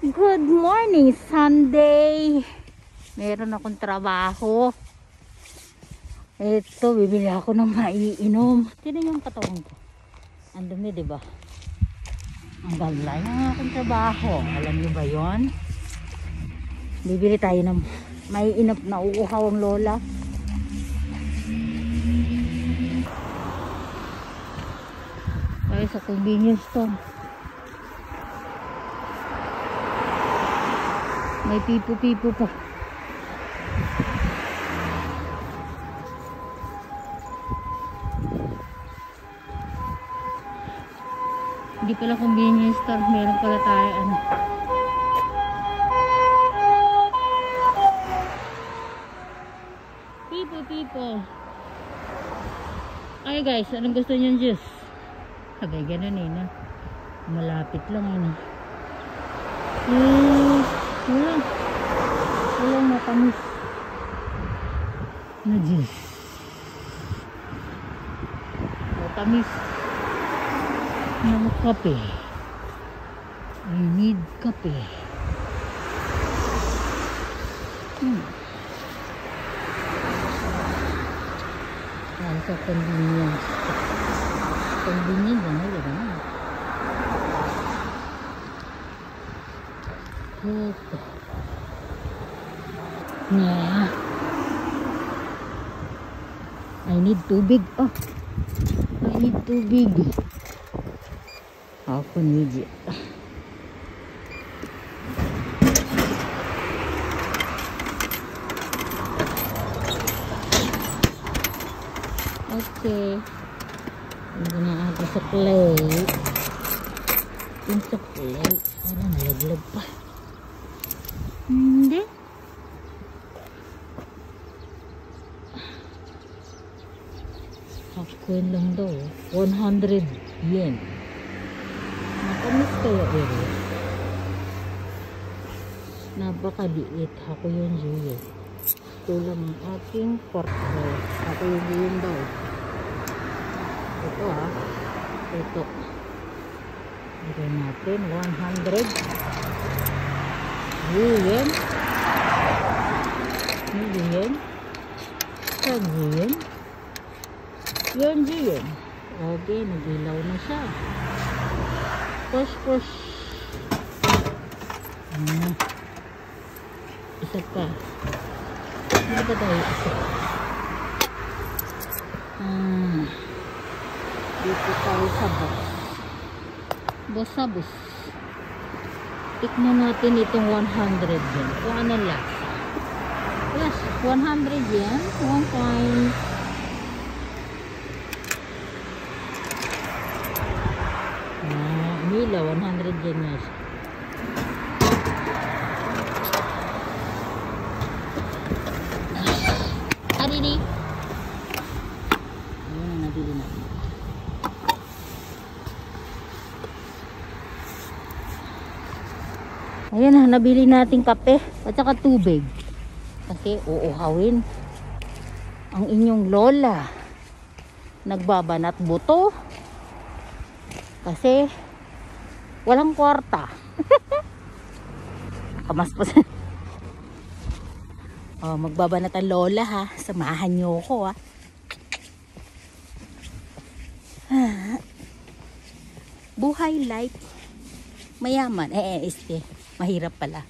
Good morning, Sunday. Meron akong trabaho. Ito, bibili ako ng maiinom. Tignan yung katawan ko. Ang dumi, diba? Ang ganda ng aking trabaho. Alam niyo ba yon? Bibili tayo ng maiinom na uuhaw ang lola. Tayo sa convenience store. May pipo-pipo pa. Hindi pala convenience store. Meron pala tayo ano. Pipo-pipo. Ay guys, anong gusto niyong juice? Sabay ganun eh na. Malapit lang yun. Walang matamis na juice. Matamis ng kape. I need kape. Sa convenience. Convenience ano yun? Ito. Yeah. I need tubig. Oh. I need tubig. Ako need it. Okay. Hindi na ako sa plate. Yung sa plate. Parang nalaglag pa. Hindi. Half-coin lang daw. 100 yen. Matamis kaya ito. Napakaliit. Ako yun yun. Kulang ang aking portro. Ako yun daw. Ito ha. Ito. Ito natin. 100 yen. Yen. Kag yen. Yun yen. Okay. Nagilaw na siya. Push push. Isa pa. Hindi ba tayo isa? Dito tayo sa box. Boss sa boss. Tikman natin itong 100 yen. Kung ano lasa. Yes, 100 yen. 1 point. Nila, 100 yen na siya. Arini. Ayan, nabili natin. Ayan na, nabili natin kape at saka tubig. Kasi uuhawin ang inyong lola. Nagbabanat buto. Kasi walang kwarta. Kamaspas. Oh, magbabanat ang lola ha. Samahan niyo ako ha. Buhay life. Mayaman. Mahirap pala.